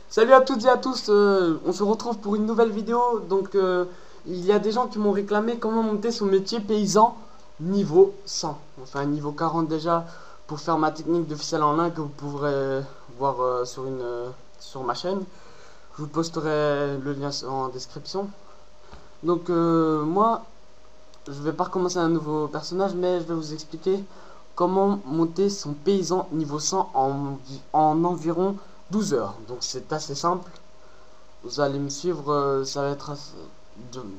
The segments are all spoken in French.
Salut à toutes et à tous, on se retrouve pour une nouvelle vidéo. Donc il y a des gens qui m'ont réclamé comment monter son métier paysan niveau 100. Enfin niveau 40 déjà pour faire ma technique de ficelle en lin que vous pourrez voir sur ma chaîne. Je vous posterai le lien en description. Donc moi je vais pas recommencer un nouveau personnage mais je vais vous expliquer comment monter son paysan niveau 100 en environ 12 heures. Donc c'est assez simple. Vous allez me suivre, ça va être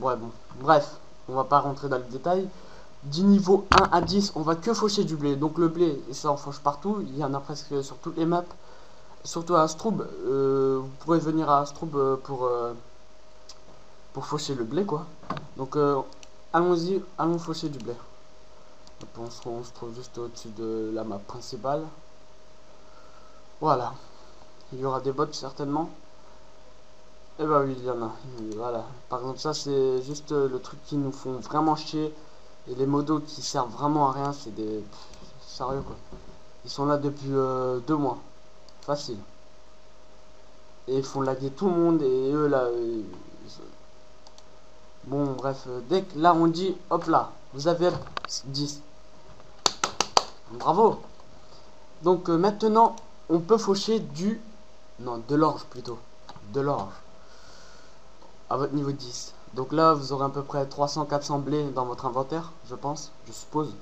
ouais, bon, bref, on va pas rentrer dans le détail. Du niveau 1 à 10, on va que faucher du blé. Donc le blé, et ça on fauche partout, il y en a presque sur toutes les maps. Surtout à Astrub, vous pourrez venir à Astrub pour faucher le blé quoi. Donc allons-y, allons faucher du blé. On se trouve juste au-dessus de la map principale. Voilà, il y aura des bots certainement. Eh bah oui, il y en a. Voilà. Par exemple, ça, c'est juste le truc qui nous font vraiment chier. Et les modos qui servent vraiment à rien, c'est des... Sérieux, quoi. Ils sont là depuis 2 mois. Facile. Et ils font laguer tout le monde. Et eux, là... Bon, bref. Dès que là, on dit, hop là, vous avez 10. Bravo. Donc, maintenant, on peut faucher du... Non, de l'orge, plutôt. De l'orge. À votre niveau 10. Donc là, vous aurez à peu près 300-400 blés dans votre inventaire, je pense, je suppose.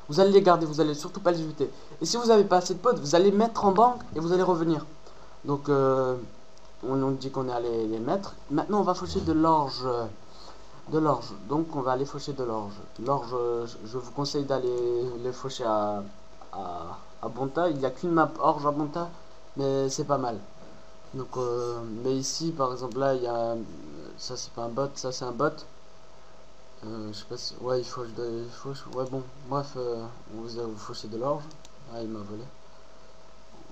Vous allez les garder, vous allez surtout pas les jeter. Et si vous n'avez pas assez de potes, vous allez mettre en banque et vous allez revenir. Donc, on dit qu'on est allé les mettre. Maintenant, on va faucher de l'orge. De l'orge. Donc, on va aller faucher de l'orge. L'orge, je vous conseille d'aller les faucher à Bonta. Il n'y a qu'une map orge à Bonta, mais c'est pas mal. Donc, mais ici, par exemple, là, il y a... Ça, c'est pas un bot, ça, c'est un bot. Je sais pas si... Ouais, il faut... Ouais, bon, bref, vous fauchez de l'orge. Ah, il m'a volé.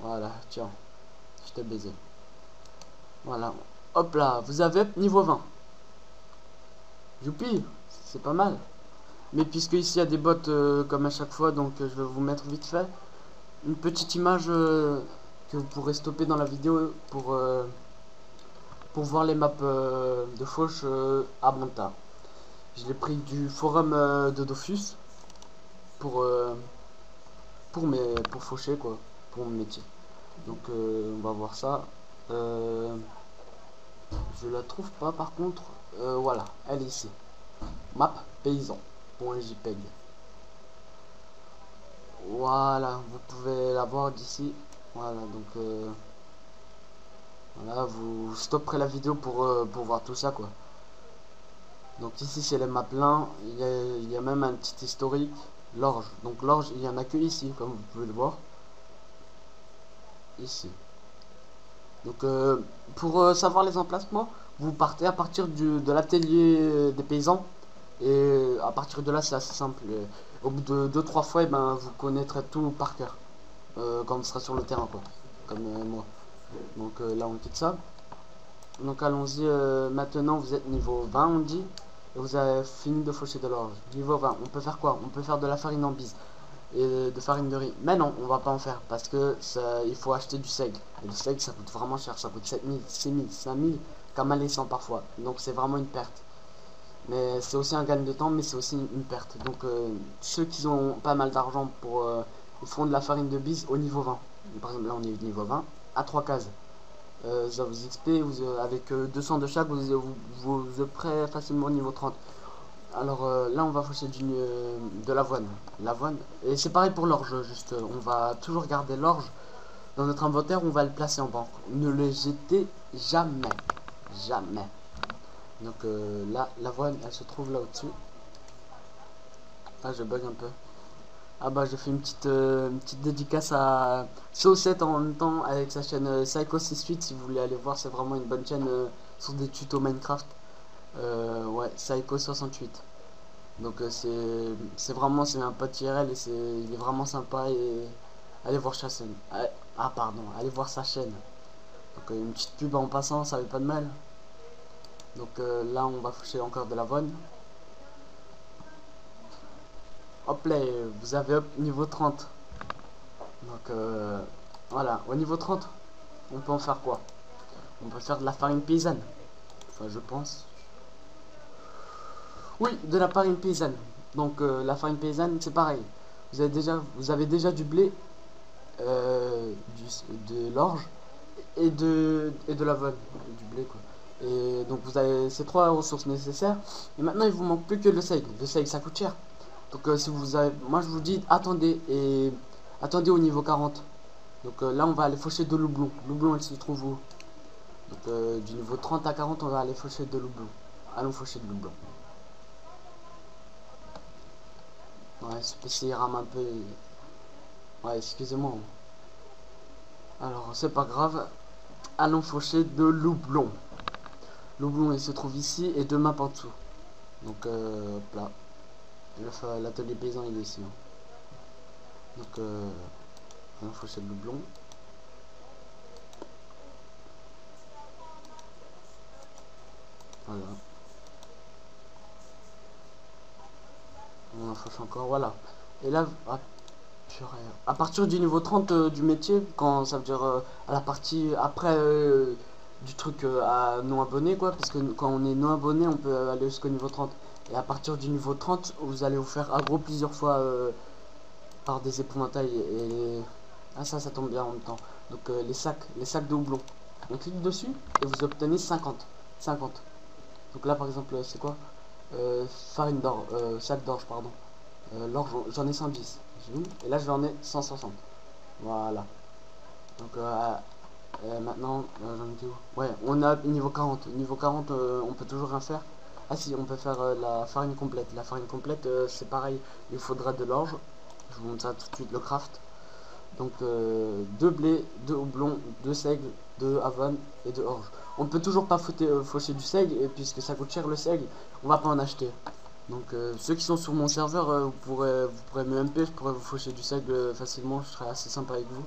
Voilà, tiens, je t'ai baisé. Voilà, hop là, vous avez niveau 20. Youpi, c'est pas mal. Mais puisque ici, il y a des bots comme à chaque fois, donc je vais vous mettre vite fait une petite image que vous pourrez stopper dans la vidéo pour voir les maps de fauche à Monta. Je l'ai pris du forum de Dofus pour, pour faucher quoi, pour mon métier. Donc on va voir ça. Je la trouve pas par contre. Voilà, elle est ici. Map paysan.jpg. Voilà, vous pouvez la voir d'ici. Voilà, donc voilà, vous stopperez la vidéo pour voir tout ça quoi. Donc ici c'est les maplins, il y a même un petit historique, l'orge. Donc l'orge, il n'y en a que ici, comme vous pouvez le voir. Ici. Donc pour savoir les emplacements, vous partez à partir de l'atelier des paysans. Et à partir de là, c'est assez simple. Au bout de 2-3 fois, et ben, vous connaîtrez tout par cœur. Quand vous serez sur le terrain, quoi. Comme moi. Donc là, on quitte ça. Donc allons-y, maintenant vous êtes niveau 20 on dit, et vous avez fini de faucher de l'orge. Niveau 20, on peut faire quoi? On peut faire de la farine en bise et de farine de riz. Mais non, on va pas en faire parce que ça, il faut acheter du seigle. Et le seigle ça coûte vraiment cher, ça coûte 7000, 6000, 5000, comme à l'essence parfois. Donc c'est vraiment une perte. Mais c'est aussi un gain de temps, mais c'est aussi une perte. Donc ceux qui ont pas mal d'argent ils feront de la farine de bise au niveau 20. Par exemple là on est au niveau 20 à 3 cases. Ça vous XP, avec 200 de chaque, vous êtes facilement au niveau 30. Alors là, on va faucher de l'avoine. L'avoine, et c'est pareil pour l'orge, juste. On va toujours garder l'orge dans notre inventaire, on va le placer en banque. Ne le jetez jamais. Jamais. Donc là, l'avoine, elle se trouve là au-dessus. Ah, je bug un peu. Ah bah je fais une petite dédicace à Saucette en même temps avec sa chaîne Psycho68 si vous voulez aller voir, c'est vraiment une bonne chaîne sur des tutos Minecraft. Ouais, Psycho68. Donc c'est vraiment c'est un pote IRL et il est vraiment sympa et allez voir sa chaîne. Ah pardon, allez voir sa chaîne. Donc une petite pub en passant, ça fait pas de mal. Donc là on va foucher encore de l'avoine. Hop là, vous avez up niveau 30. Donc voilà, au niveau 30, on peut en faire quoi? On peut faire de la farine paysanne. Enfin, je pense. Oui, de la farine paysanne. Donc, la farine paysanne, c'est pareil. Vous avez déjà du blé, de l'orge et de l'avoine, du blé quoi. Et donc vous avez ces trois ressources nécessaires. Et maintenant il vous manque plus que le seigle. Le seigle ça coûte cher. Donc si vous avez, moi je vous dis attendez et attendez au niveau 40. Donc là on va aller faucher de l'houblon. L'houblon elle se trouve où? Donc du niveau 30 à 40 on va aller faucher de l'houblon. Allons faucher de l'houblon. Ouais, ce PC il rame un peu. Ouais, excusez-moi. Alors c'est pas grave. Allons faucher de l'houblon. L'houblon il se trouve ici et deux maps en dessous. Donc hop là. L'atelier paysan il est ici. Hein. Donc allons faucher de l'houblon. Voilà. On en fauche encore, voilà. Et là, à partir du niveau 30 du métier, quand ça veut dire à la partie après du truc à non abonné quoi, parce que quand on est non abonné on peut aller jusqu'au niveau 30. Et à partir du niveau 30 vous allez vous faire aggro plusieurs fois par des épouvantails et ah ça tombe bien en même temps. Donc les sacs de houblon. On clique dessus et vous obtenez 50. Donc là par exemple c'est quoi farine d'orge, sac d'orge pardon. L'orge j'en ai 110. Et là j'en ai 160. Voilà. Donc maintenant j'en ai où? Ouais, on a niveau 40. Niveau 40 on peut toujours rien faire. Ah si, on peut faire la farine complète. La farine complète c'est pareil, il faudra de l'orge. Je vous montre ça tout de suite le craft. Donc 2 blé, 2 houblon, 2 seigle, 2 avoine et 2 orge. On ne peut toujours pas faucher du seigle et puisque ça coûte cher le seigle, on va pas en acheter. Donc ceux qui sont sur mon serveur, vous pourrez me MP, je pourrais vous faucher du seigle facilement, je serai assez sympa avec vous.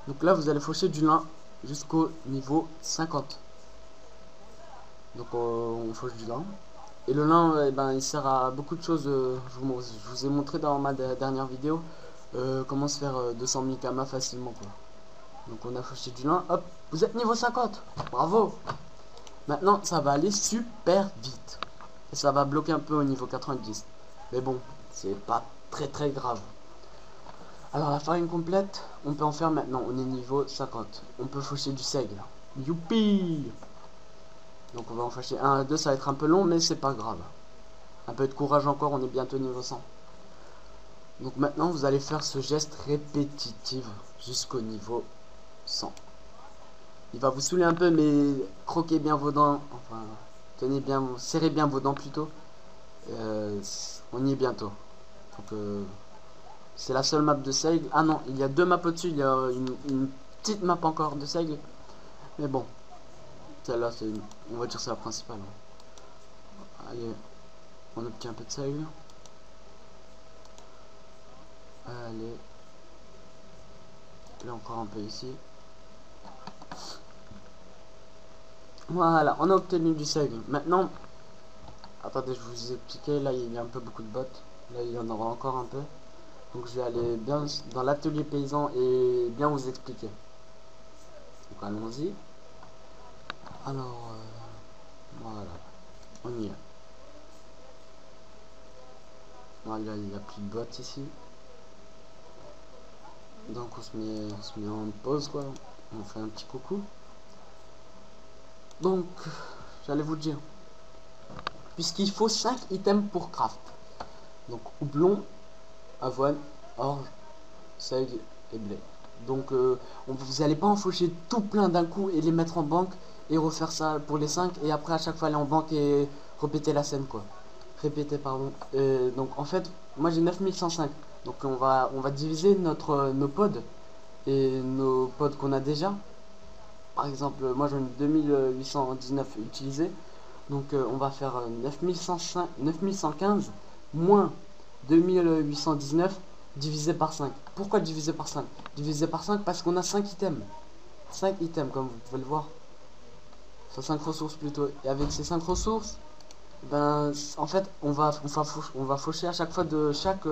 Donc là vous allez faucher du lin jusqu'au niveau 50. Donc on fauche du lin. Et le lin, ben, il sert à beaucoup de choses. Je vous ai montré dans ma dernière vidéo comment se faire 200 000 kamas facilement quoi. Donc on a fauché du lin, hop, vous êtes niveau 50. Bravo. Maintenant ça va aller super vite. Et ça va bloquer un peu au niveau 90. Mais bon, c'est pas très grave. Alors la farine complète, on peut en faire maintenant. On est niveau 50. On peut faucher du seigle. Youpi. Donc on va en faucher 1 à 2, ça va être un peu long, mais c'est pas grave. Un peu de courage encore, on est bientôt niveau 100. Donc maintenant vous allez faire ce geste répétitif jusqu'au niveau 100. Il va vous saouler un peu, mais croquez bien vos dents. Enfin, tenez bien, serrez bien vos dents plutôt. On y est bientôt. Donc c'est la seule map de seigle. Ah non, il y a deux maps au-dessus. Il y a une petite map encore de seigle. Mais bon, celle-là, on va dire c'est la principale. Allez, on obtient un peu de seigle. Allez. Là encore un peu ici. Voilà, on a obtenu du seigle. Maintenant, attendez, je vous ai expliqué. Là, il y a un peu beaucoup de bottes. Là, il y en aura encore un peu. Donc, je vais aller bien dans l'atelier paysan et bien vous expliquer. Donc, allons-y. Alors, voilà. On y est. Voilà, il n'y a plus de bottes ici. Donc, on se met en pause, quoi. On fait un petit coucou. Donc, j'allais vous dire, puisqu'il faut 5 items pour craft. Donc, houblon, avoine, orge, seigle et blé. Donc, vous n'allez pas en faucher tout plein d'un coup et les mettre en banque et refaire ça pour les 5 et après à chaque fois aller en banque et répéter la scène, quoi. Répéter, pardon. Donc, en fait, moi j'ai 9105. Donc, on va diviser nos pods et nos pods qu'on a déjà. Par exemple, moi j'en ai 2819 utilisés. Donc on va faire 9115 moins 2819 divisé par 5. Pourquoi divisé par 5? Divisé par 5 parce qu'on a 5 items. 5 items comme vous pouvez le voir. Enfin 5 ressources plutôt. Et avec ces 5 ressources, ben en fait on va faucher à chaque fois de chaque...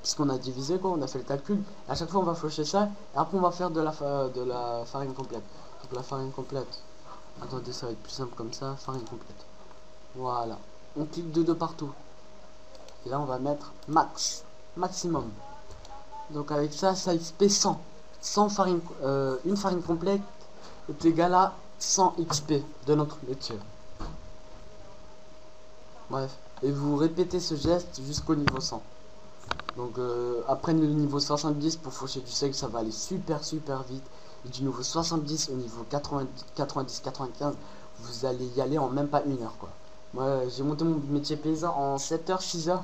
puisqu'on a divisé quoi, on a fait le calcul. À chaque fois on va faucher ça. Et après on va faire de la farine complète. Donc la farine complète, Attendez, ça va être plus simple comme ça. Farine complète. Voilà. On clique de deux partout. Et là, on va mettre max. Maximum. Donc avec ça, ça XP 100. 100 farine, une farine complète est égale à 100 XP de notre métier. Bref. Et vous répétez ce geste jusqu'au niveau 100. Donc après le niveau 70 pour faucher du seigle, ça va aller super vite. Et du niveau 70 au niveau 90-95, vous allez y aller en même pas une heure quoi. Moi j'ai monté mon métier paysan en 7 heures, 6 heures.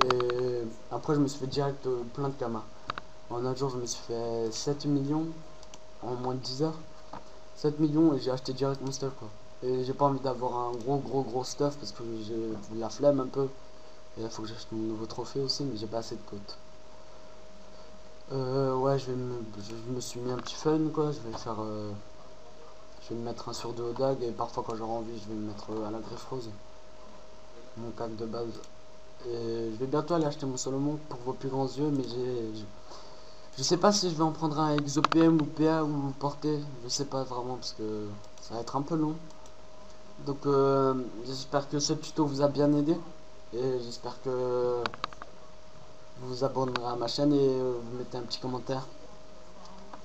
Et après je me suis fait direct plein de kamas. En un jour je me suis fait 7 millions en moins de 10 heures. 7 millions et j'ai acheté direct mon stuff quoi. Et j'ai pas envie d'avoir un gros stuff parce que j'ai la flemme un peu. Et là faut que j'achète mon nouveau trophée aussi mais j'ai pas assez de potes. Ouais je me suis mis un petit fun quoi, je vais faire je vais me mettre un sur deux au dag et parfois quand j'aurai envie je vais me mettre à la greffe rose. Mon pack de base. Et je vais bientôt aller acheter mon Solomon pour vos plus grands yeux mais je sais pas si je vais en prendre un ExoPM ou PA ou porté, je sais pas vraiment parce que ça va être un peu long. Donc j'espère que ce tuto vous a bien aidé et j'espère que vous vous abonnerez à ma chaîne et vous mettez un petit commentaire.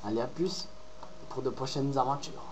Allez à plus pour de prochaines aventures.